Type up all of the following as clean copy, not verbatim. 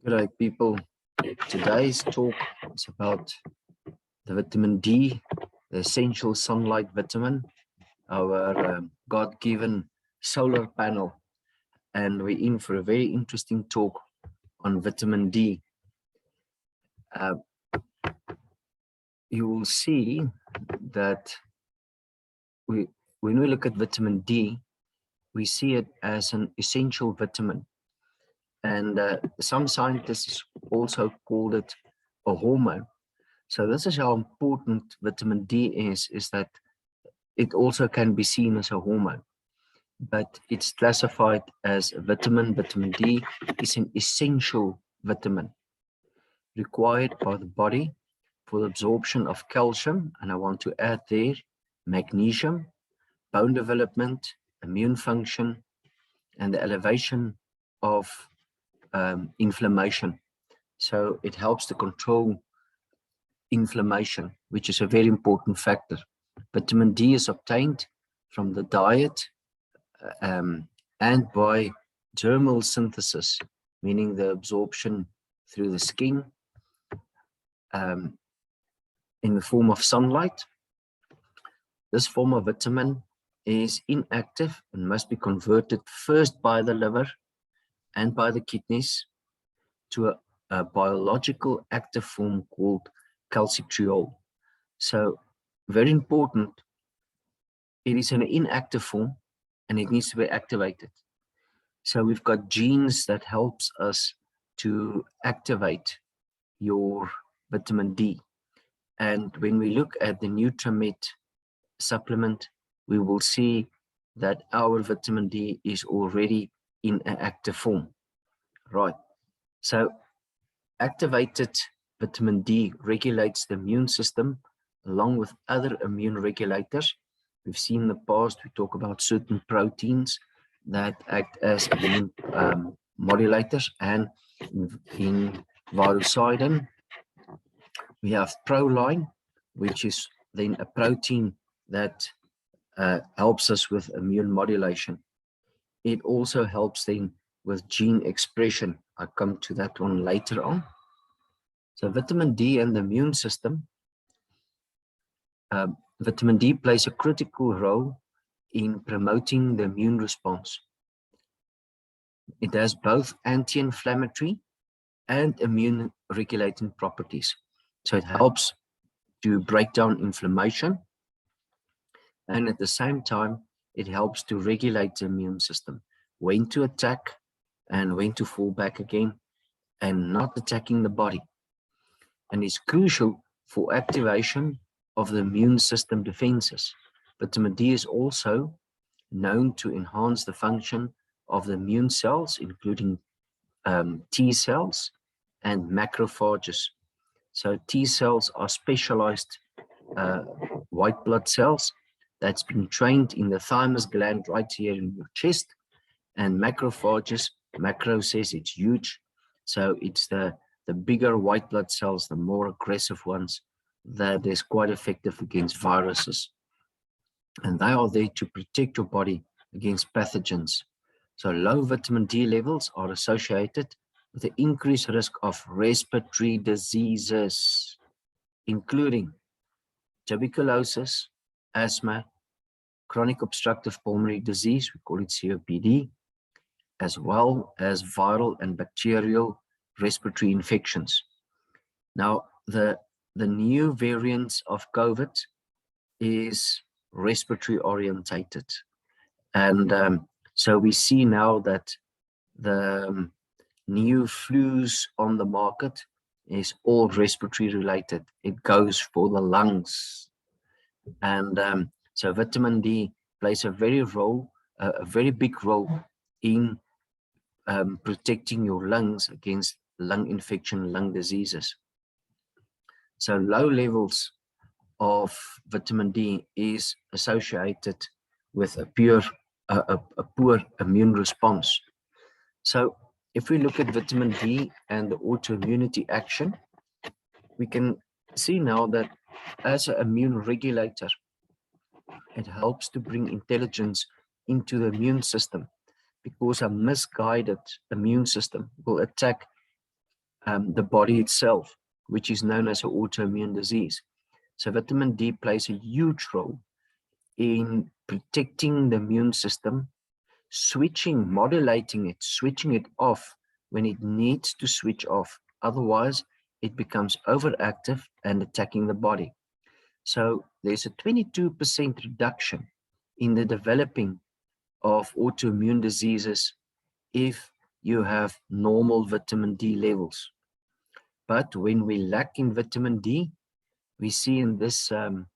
Good day, people. Today's talk is about the vitamin D, the essential sunlight vitamin, our God-given solar panel. And we're in for a very interesting talk on vitamin D. Uh, you will see that when we look at vitamin D, we see it as an essential vitamin. And some scientists also called it a hormone. So this is how important vitamin D is that it also can be seen as a hormone, but it's classified as a vitamin. Vitamin D is an essential vitamin required by the body for the absorption of calcium, and I want to add there magnesium, bone development, immune function, and the elevation of inflammation. So it helps to control inflammation, which is a very important factor. Vitamin D is obtained from the diet and by dermal synthesis, meaning the absorption through the skin in the form of sunlight. This form of vitamin is inactive and must be converted first by the liver and by the kidneys to a biological active form called calcitriol. So very important, it is an inactive form and it needs to be activated. So we've got genes that helps us to activate your vitamin D. And when we look at the Nutramed supplement, we will see that our vitamin D is already in an active form. Right. So activated vitamin D regulates the immune system along with other immune regulators. We've seen in the past, we talk about certain proteins that act as immune modulators, and in virucidin, we have proline, which is then a protein that helps us with immune modulation. It also helps then with gene expression. I'll come to that one later on. So vitamin D and the immune system. Vitamin D plays a critical role in promoting the immune response. It has both anti-inflammatory and immune regulating properties. So it helps to break down inflammation, and at the same time, it helps to regulate the immune system, when to attack and when to fall back again, and not attacking the body. And it's crucial for activation of the immune system defenses. Vitamin D is also known to enhance the function of the immune cells, including T cells and macrophages. So T cells are specialized white blood cells that's been trained in the thymus gland right here in your chest, and macrophages, macro says it's huge. So it's the bigger white blood cells, the more aggressive ones, that is quite effective against viruses. And they are there to protect your body against pathogens. So low vitamin D levels are associated with the increased risk of respiratory diseases, including tuberculosis, asthma, chronic obstructive pulmonary disease, we call it COPD, as well as viral and bacterial respiratory infections. Now, the new variants of COVID is respiratory orientated. And so we see now that the new flus on the market is all respiratory related. It goes for the lungs. And so vitamin D plays a very big role in protecting your lungs against lung infection, lung diseases. So low levels of vitamin D is associated with a poor immune response. So if we look at vitamin D and the autoimmunity action, we can see now that as an immune regulator, it helps to bring intelligence into the immune system, because a misguided immune system will attack the body itself, which is known as an autoimmune disease. So vitamin D plays a huge role in protecting the immune system, modulating it, switching it off when it needs to switch off. Otherwise, it becomes overactive and attacking the body. So there's a 22% reduction in the developing of autoimmune diseases if you have normal vitamin D levels. But when we lack in vitamin D, we see in this, in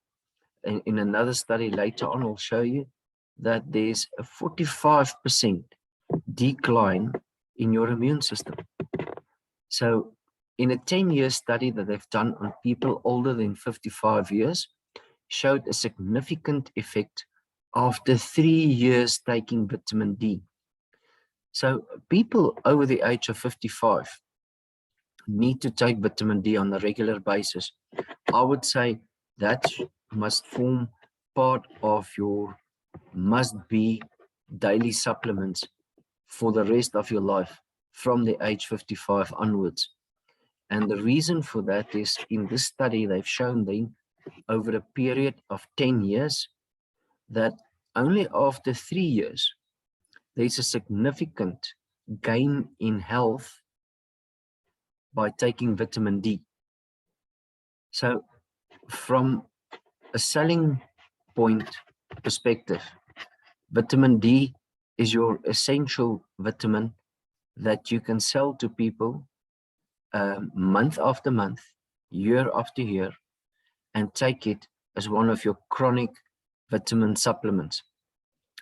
another study later on, I'll show you that there's a 45% decline in your immune system. So in a 10-year study that they've done on people older than 55 years, showed a significant effect after 3 years taking vitamin D. So people over the age of 55 need to take vitamin D on a regular basis. I would say that must form part of your must-be daily supplements for the rest of your life from the age 55 onwards. And the reason for that is in this study, they've shown then over a period of 10 years that only after 3 years, there's a significant gain in health by taking vitamin D. So from a selling point perspective, vitamin D is your essential vitamin that you can sell to people month after month, year after year, and take it as one of your chronic vitamin supplements,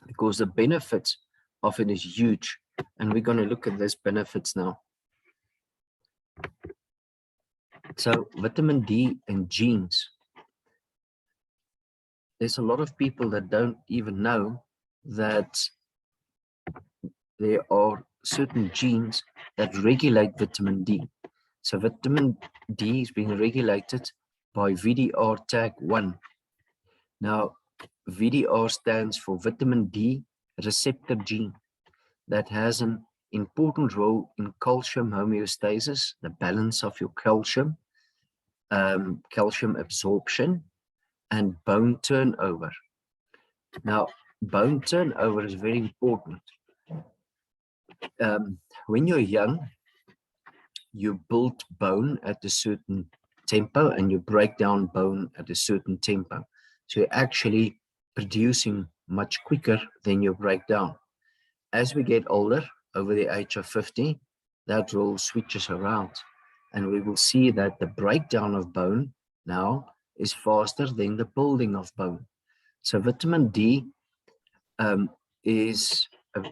because the benefits of it is huge. And we're going to look at those benefits now. So vitamin D and genes. There's a lot of people that don't even know that there are certain genes that regulate vitamin D. So vitamin D is being regulated by VDR tag 1. Now, VDR stands for vitamin D receptor gene that has an important role in calcium homeostasis, the balance of your calcium, calcium absorption, and bone turnover. Now, bone turnover is very important. When you're young, you build bone at a certain tempo and you break down bone at a certain tempo. So you're actually producing much quicker than you break down. As we get older, over the age of 50, that role switches around. And we will see that the breakdown of bone now is faster than the building of bone. So vitamin D is a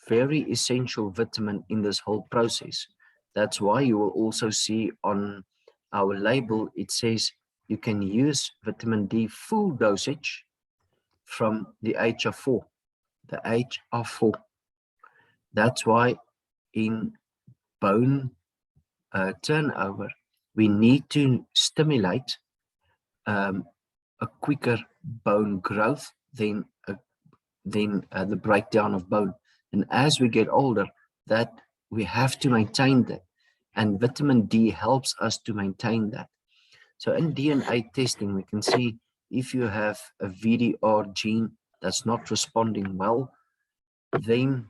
very essential vitamin in this whole process. That's why you will also see on our label, it says you can use vitamin D full dosage from the age of 4, the age of 4. That's why in bone turnover, we need to stimulate a quicker bone growth than the breakdown of bone. And as we get older, that we have to maintain that. And vitamin D helps us to maintain that. So in DNA testing, we can see if you have a VDR gene that's not responding well, then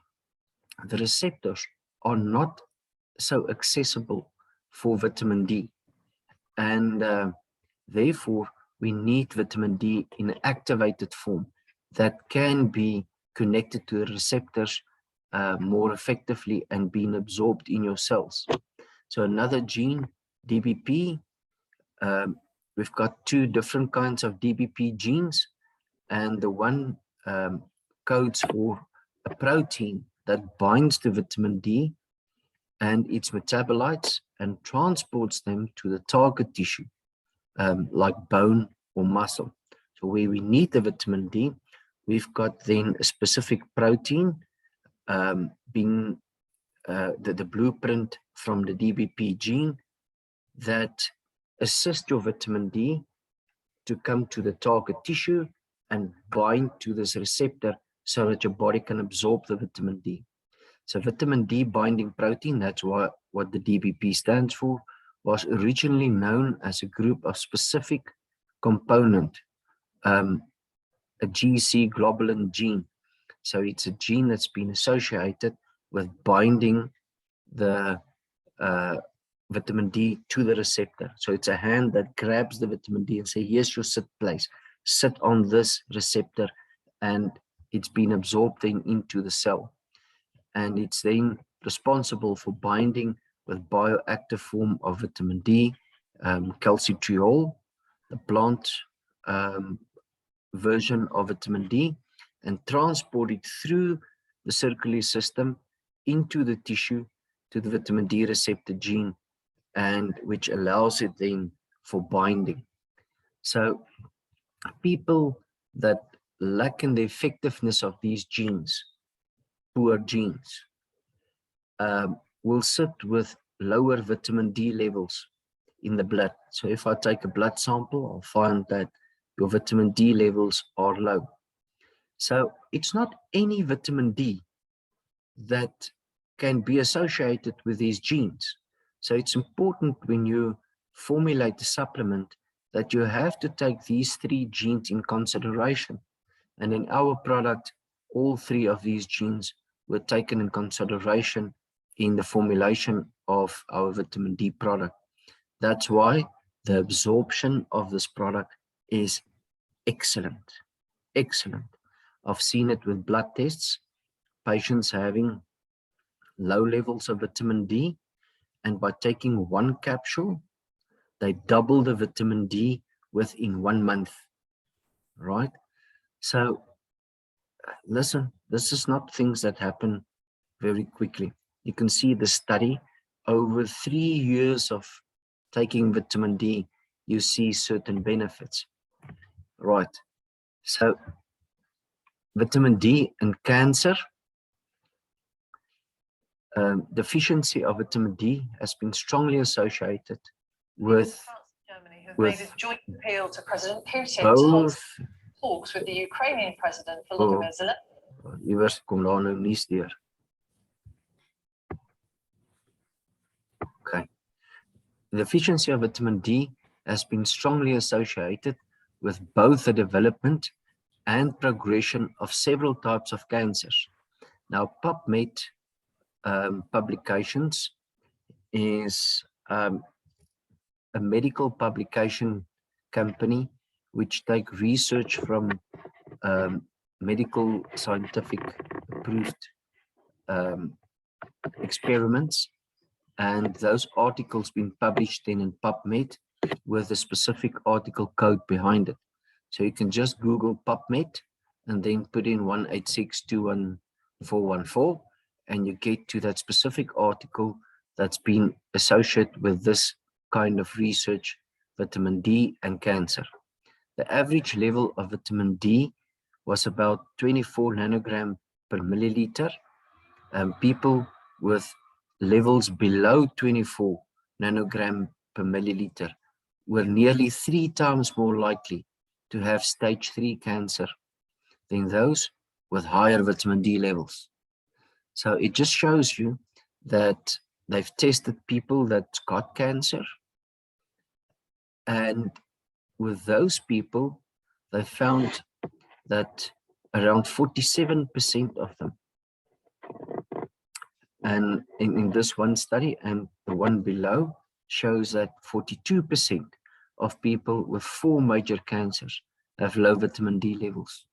the receptors are not so accessible for vitamin D. And therefore, we need vitamin D in an activated form that can be connected to the receptors more effectively and being absorbed in your cells. So another gene, DBP, we've got 2 different kinds of DBP genes, and the one codes for a protein that binds to vitamin D and its metabolites and transports them to the target tissue, like bone or muscle. So where we need the vitamin D, we've got then a specific protein being the blueprint from the DBP gene that assists your vitamin D to come to the target tissue and bind to this receptor so that your body can absorb the vitamin D. So vitamin D binding protein, that's what the DBP stands for, was originally known as a group of specific component, a GC globulin gene. So it's a gene that's been associated with binding the vitamin D to the receptor. So it's a hand that grabs the vitamin D and says, here's your sit place. Sit on this receptor, and it's been absorbed then into the cell. And it's then responsible for binding with bioactive form of vitamin D, calcitriol, the plant version of vitamin D, and transport it through the circulatory system into the tissue to the vitamin D receptor gene, and which allows it then for binding. So people that lack in the effectiveness of these genes, poor genes, will sit with lower vitamin D levels in the blood. So if I take a blood sample, I'll find that your vitamin D levels are low. So it's not any vitamin D that can be associated with these genes. So it's important when you formulate the supplement that you have to take these 3 genes in consideration. And in our product, all 3 of these genes were taken in consideration in the formulation of our vitamin D product. That's why the absorption of this product is excellent, excellent. I've seen it with blood tests, patients having low levels of vitamin D, and by taking 1 capsule, they double the vitamin D within 1 month, right? So listen, this is not things that happen very quickly. You can see the study over 3 years of taking vitamin D, you see certain benefits, right? So vitamin D and cancer, deficiency of vitamin D has been strongly associated with Germany have made a joint appeal to President Putin both to talks with the Ukrainian President Volodymyr Zelensky. Iewers kom daar nou nuus deur. Okay. The deficiency of vitamin D has been strongly associated with both the development and progression of several types of cancers. Now, PubMed publications is a medical publication company which take research from medical scientific approved experiments, and those articles been published in PubMed with a specific article code behind it. So you can just Google PubMed and then put in 186211414, and you get to that specific article that's been associated with this kind of research, vitamin D and cancer. The average level of vitamin D was about 24 nanogram per milliliter. People with levels below 24 nanogram per milliliter were nearly 3 times more likely to have stage 3 cancer than those with higher vitamin D levels. So it just shows you that they've tested people that got cancer, and with those people, they found that around 47% of them, and in this one study, and the one below shows that 42% of people with 4 major cancers have low vitamin D levels.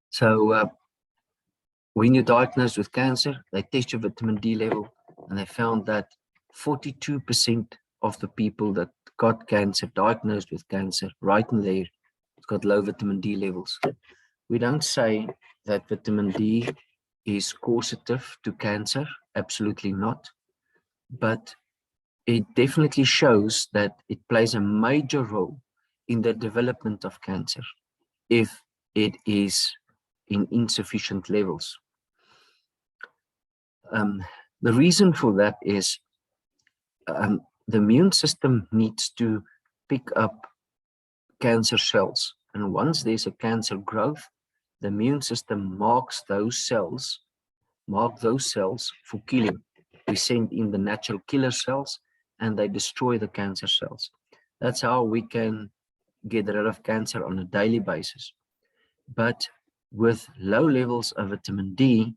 So when you're diagnosed with cancer, they test your vitamin D level, and they found that 42% of the people that got cancer, diagnosed with cancer, right in there, got low vitamin D levels. We don't say that vitamin D is causative to cancer, absolutely not, but it definitely shows that it plays a major role in the development of cancer if it is in insufficient levels. The reason for that is the immune system needs to pick up cancer cells, and once there's a cancer growth, the immune system marks those cells mark those cells for killing. We send in the natural killer cells and they destroy the cancer cells. That's how we can get rid of cancer on a daily basis. But with low levels of vitamin D,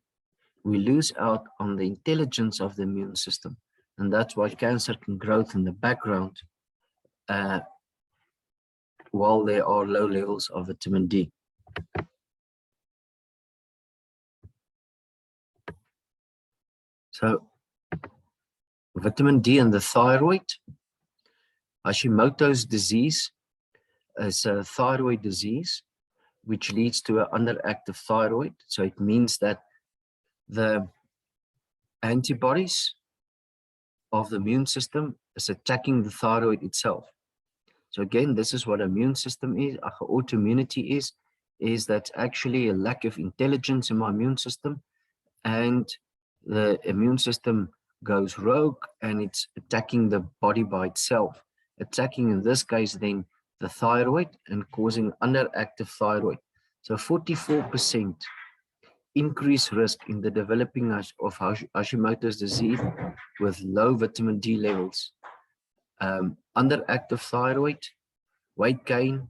we lose out on the intelligence of the immune system. And that's why cancer can grow in the background while there are low levels of vitamin D. So vitamin D and the thyroid. Hashimoto's disease is a thyroid disease which leads to an underactive thyroid. So it means that the antibodies of the immune system is attacking the thyroid itself. So again, this is what immune system is, autoimmunity is that actually a lack of intelligence in my immune system, and the immune system goes rogue and it's attacking the body by itself, attacking in this case then the thyroid and causing underactive thyroid. So 44% increased risk in the developing of Hashimoto's disease with low vitamin D levels. Underactive thyroid, weight gain,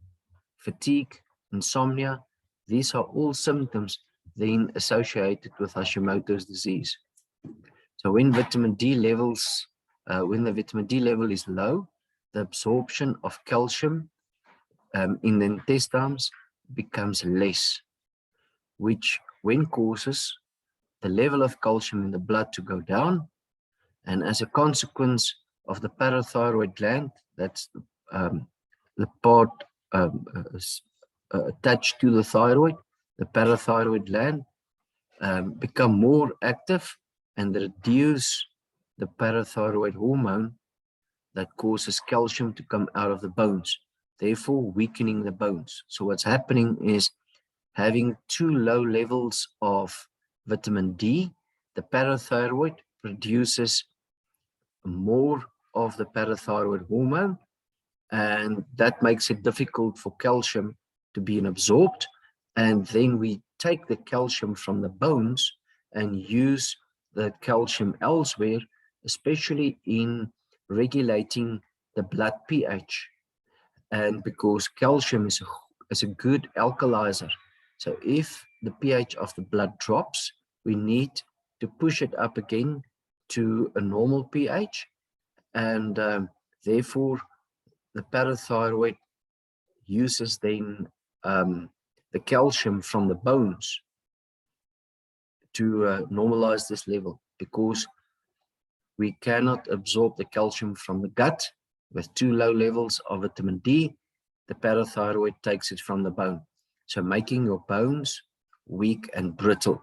fatigue, insomnia, these are all symptoms then associated with Hashimoto's disease. So when vitamin D levels, when the vitamin D level is low, the absorption of calcium in the intestines becomes less, which when causes the level of calcium in the blood to go down, and as a consequence of the parathyroid gland, that's the part attached to the thyroid, the parathyroid gland become more active and reduce the parathyroid hormone that causes calcium to come out of the bones, therefore weakening the bones. So what's happening is having too low levels of vitamin D, the parathyroid produces more of the parathyroid hormone, and that makes it difficult for calcium to be absorbed. And then we take the calcium from the bones and use the calcium elsewhere, especially in regulating the blood pH. And because calcium is a good alkalizer, so if the pH of the blood drops, we need to push it up again to a normal pH, and therefore the parathyroid uses then the calcium from the bones to normalize this level, because we cannot absorb the calcium from the gut with too low levels of vitamin D. The parathyroid takes it from the bone, so making your bones weak and brittle.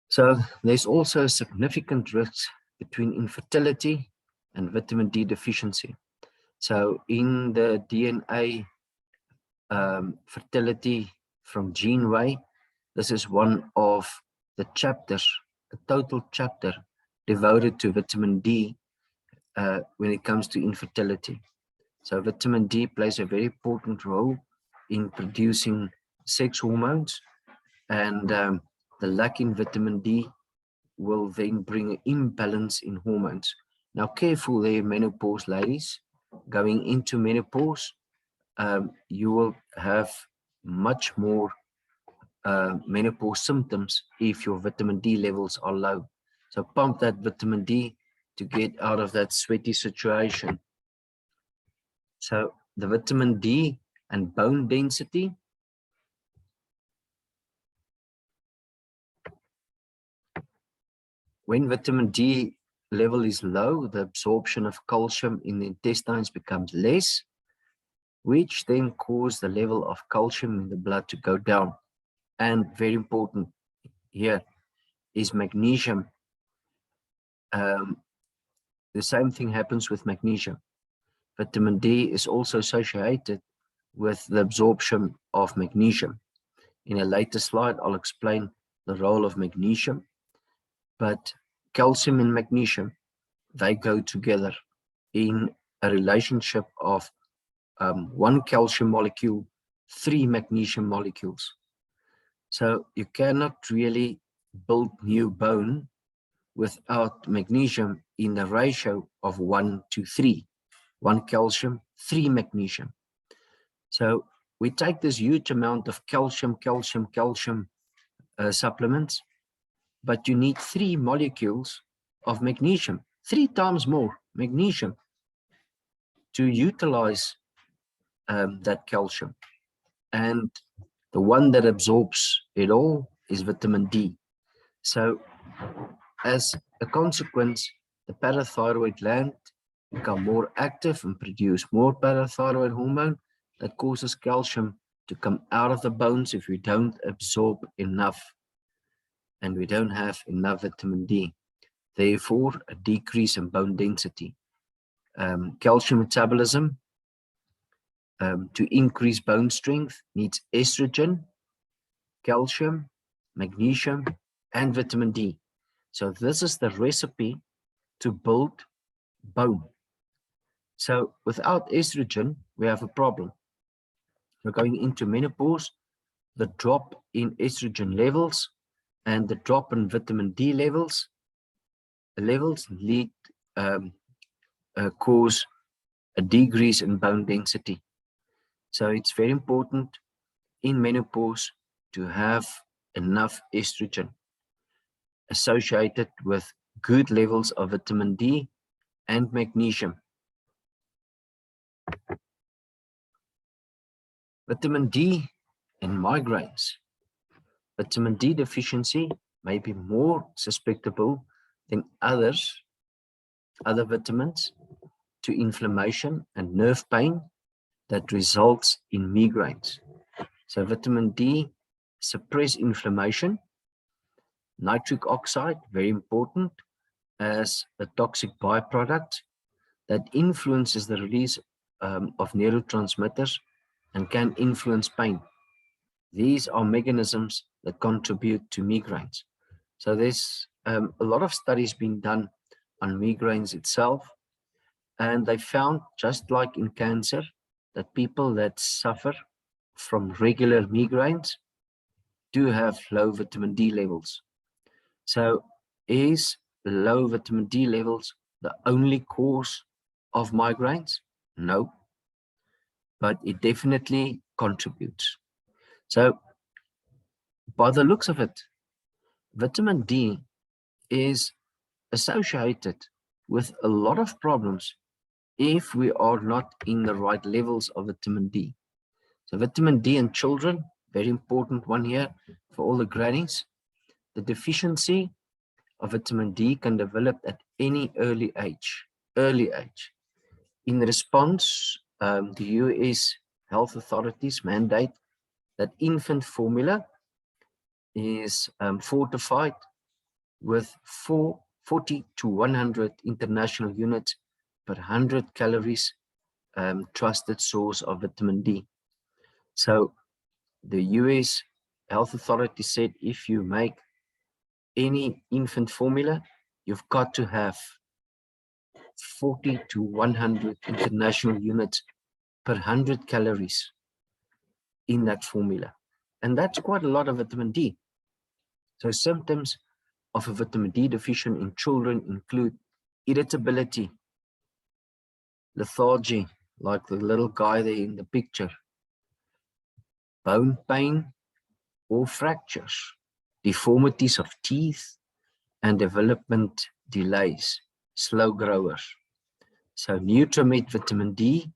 So there's also a significant risk between infertility and vitamin D deficiency. So in the DNA fertility from gene way, this is one of the chapters, a total chapter devoted to vitamin D when it comes to infertility. So vitamin D plays a very important role in producing sex hormones, and the lack in vitamin D will then bring an imbalance in hormones. Now, careful there, menopause ladies. Going into menopause, you will have much more menopause symptoms if your vitamin D levels are low. So pump that vitamin D to get out of that sweaty situation. So the vitamin D and bone density. When vitamin D level is low, the absorption of calcium in the intestines becomes less, which then causes the level of calcium in the blood to go down. And very important here is magnesium. The same thing happens with magnesium. Vitamin D is also associated with the absorption of magnesium. In a later slide, I'll explain the role of magnesium, but calcium and magnesium, they go together in a relationship of one calcium molecule 3 magnesium molecules. So you cannot really build new bone without magnesium in the ratio of 1 to 3. 1 calcium, 3 magnesium. So we take this huge amount of calcium supplements, but you need 3 molecules of magnesium, 3 times more magnesium to utilize that calcium. And the one that absorbs it all is vitamin D. So as a consequence, the parathyroid gland become more active and produce more parathyroid hormone that causes calcium to come out of the bones if we don't absorb enough and we don't have enough vitamin D. Therefore, a decrease in bone density. Calcium metabolism to increase bone strength needs estrogen, calcium, magnesium, and vitamin D. So this is the recipe to build bone. So without estrogen, we have a problem. We're going into menopause, the drop in estrogen levels and the drop in vitamin D levels lead cause a decrease in bone density. So it's very important in menopause to have enough estrogen associated with good levels of vitamin D and magnesium. Vitamin D and migraines. Vitamin D deficiency may be more susceptible than other vitamins to inflammation and nerve pain that results in migraines. So vitamin D suppress inflammation. Nitric oxide, very important, as a toxic byproduct that influences the release of neurotransmitters and can influence pain. These are mechanisms that contribute to migraines. So there's a lot of studies being done on migraines itself, and they found, just like in cancer, that people that suffer from regular migraines do have low vitamin D levels. So is low vitamin D levels the only cause of migraines? No, but it definitely contributes. So by the looks of it, vitamin D is associated with a lot of problems if we are not in the right levels of vitamin D. So vitamin D in children, very important one here for all the grannies. The deficiency of vitamin D can develop at any early age. In response, the US health authorities mandate that infant formula is fortified with 40 to 100 international units per 100 calories, trusted source of vitamin D. So the US health authority said if you make any infant formula, you've got to have 40 to 100 international units per 100 calories in that formula. And that's quite a lot of vitamin D. So symptoms of a vitamin D deficient in children include irritability, lethargy, like the little guy there in the picture, bone pain or fractures, deformities of teeth, and development delays, slow growers. So Nutramed Vitamin D,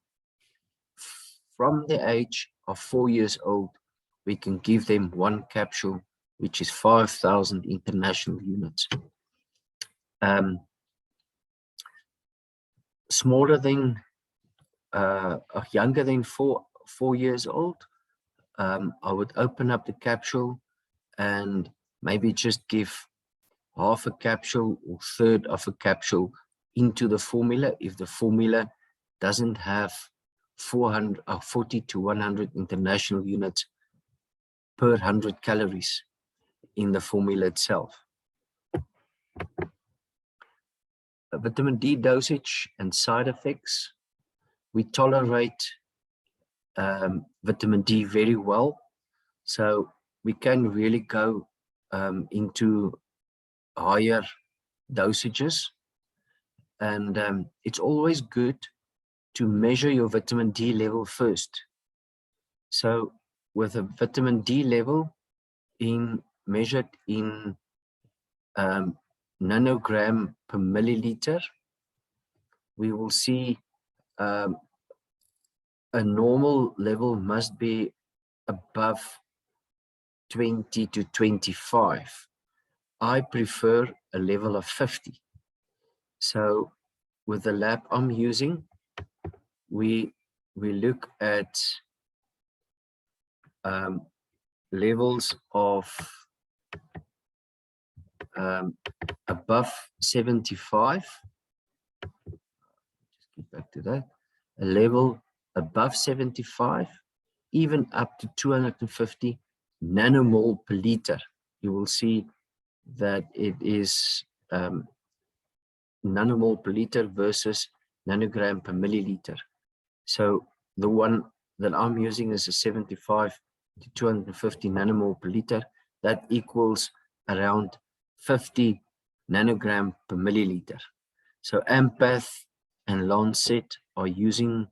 from the age of 4 years old, we can give them 1 capsule, which is 5,000 international units. Smaller than, younger than 4 years old, I would open up the capsule and maybe just give half a capsule or third of a capsule into the formula if the formula doesn't have 40 to 100 international units per 100 calories in the formula itself. Vitamin D dosage and side effects. We tolerate vitamin D very well. So we can really go into higher dosages. And it's always good to measure your vitamin D level first. So with a vitamin D level measured in nanogram per milliliter, we will see a normal level must be above 20 to 25. I prefer a level of 50. So with the lab I'm using, we look at levels of above 75. Just get back to that. A level above 75, even up to 250 nanomole per liter. You will see that it is nanomole per liter versus nanogram per milliliter. So the one that I'm using is a 75 to 250 nanomole per liter. That equals around 50 nanogram per milliliter. So Ampath and Lancet are using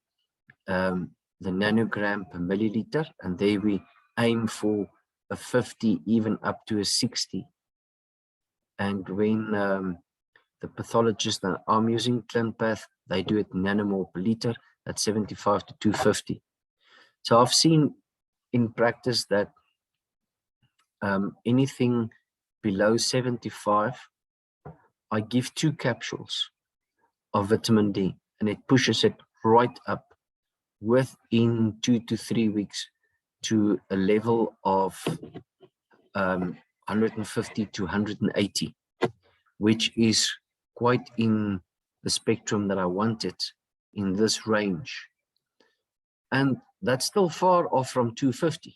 the nanogram per milliliter, and there we aim for a 50, even up to a 60. And when the pathologist that I'm using, ClinPath, they do it nanomole per liter at 75 to 250. So I've seen in practice that anything below 75, I give 2 capsules of vitamin D, and it pushes it right up within 2 to 3 weeks to a level of 150 to 180, which is quite in the spectrum that I wanted, in this range. And that's still far off from 250.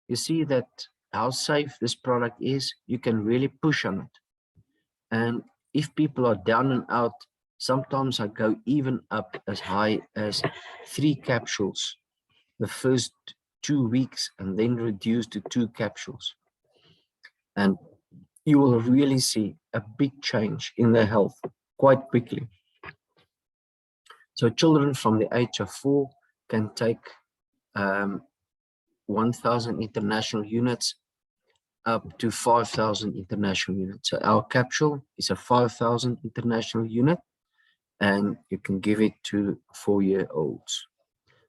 You see that how safe this product is. You can really push on it. And if people are down and out, sometimes I go even up as high as 3 capsules the first 2 weeks, and then reduce to 2 capsules. And you will really see a big change in their health quite quickly. So children from the age of 4 can take 1,000 international units up to 5,000 international units. So our capsule is a 5,000 international unit, and you can give it to 4-year-olds.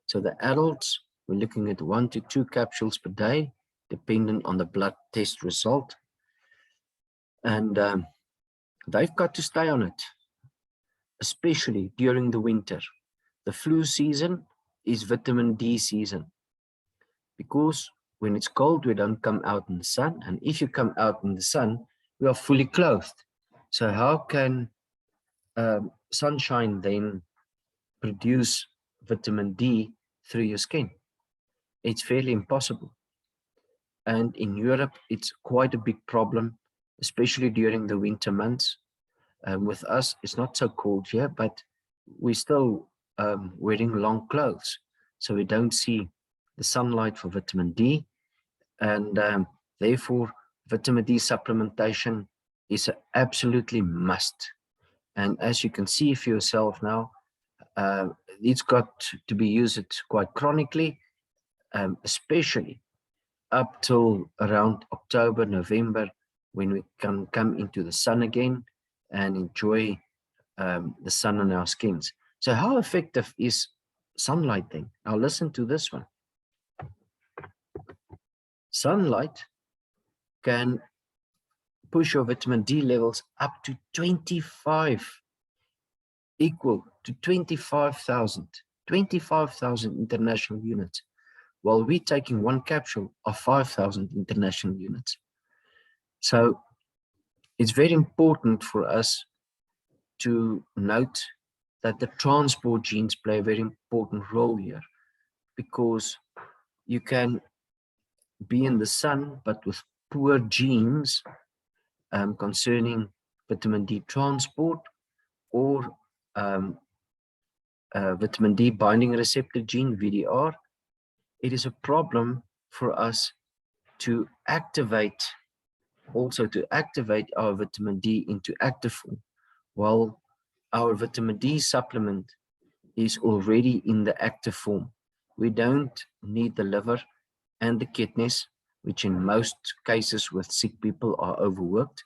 So the adults, we're looking at 1 to 2 capsules per day, dependent on the blood test result. And they've got to stay on it, especially during the winter. The flu season is vitamin D season, because when it's cold, we don't come out in the sun. And if you come out in the sun, we are fully clothed. So how can sunshine then produce vitamin D through your skin? It's fairly impossible. And in Europe, it's quite a big problem, especially during the winter months. With us, it's not so cold here, but we're still wearing long clothes, so we don't see the sunlight for vitamin D. And therefore, vitamin D supplementation is absolutely must. And as you can see for yourself now, it's got to be used quite chronically, especially up till around October, November, when we can come into the sun again and enjoy the sun on our skins. So how effective is sunlight then? Now listen to this one. Sunlight can push your vitamin D levels up to 25, equal to 25,000 international units, while we're taking 1 capsule of 5,000 international units. So it's very important for us to note that the transport genes play a very important role here, because you can be in the sun, but with poor genes concerning vitamin D transport, or vitamin D binding receptor gene, VDR, it is a problem for us to activate our vitamin D into active form, while our vitamin D supplement is already in the active form. We don't need the liver and the kidneys, which in most cases with sick people are overworked,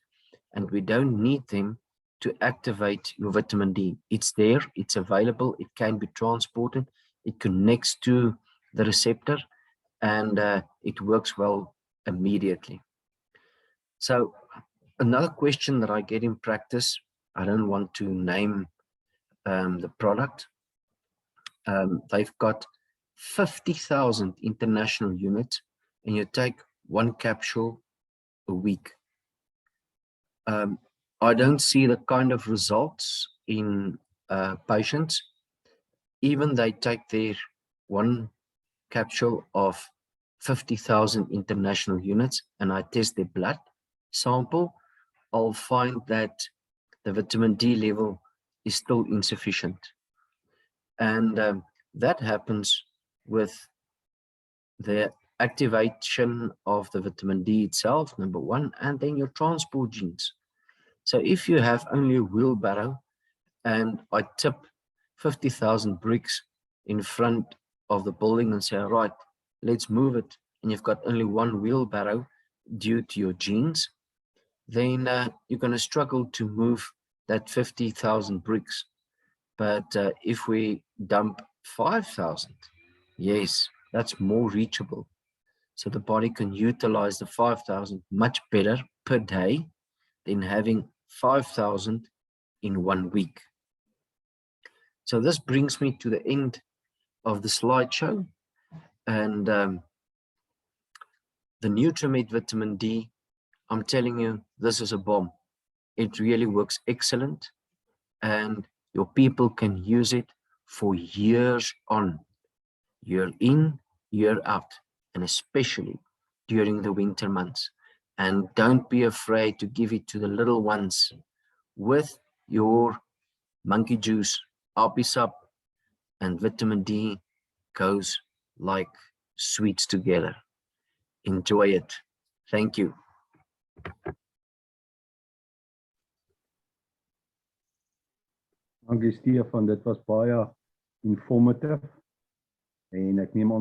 and we don't need them to activate your vitamin D. It's there, it's available, it can be transported, it connects to the receptor, and it works well immediately. So another question that I get in practice, I don't want to name the product. They've got 50,000 international units, and you take one capsule a week. I don't see the kind of results in patients. Even they take their one capsule of 50,000 international units and I test their blood sample, I'll find that the vitamin D level is still insufficient. And that happens with the activation of the vitamin D itself, number one, and then your transport genes. So if you have only a wheelbarrow and I tip 50,000 bricks in front of the building and say, all right, let's move it, and you've got only one wheelbarrow due to your genes, then you're going to struggle to move that 50,000 bricks. But if we dump 5,000, yes, that's more reachable. So the body can utilize the 5,000 much better per day than having 5,000 in 1 week. So this brings me to the end of the slideshow. And the Nutramed Vitamin-D, I'm telling you, this is a bomb. It really works excellent, and your people can use it for years on, year in, year out, and especially during the winter months. And don't be afraid to give it to the little ones with your monkey juice, Apisap, and vitamin D goes like sweets together. Enjoy it. Thank you. Dankie Stefan, dit was baie informatief en ek neem aan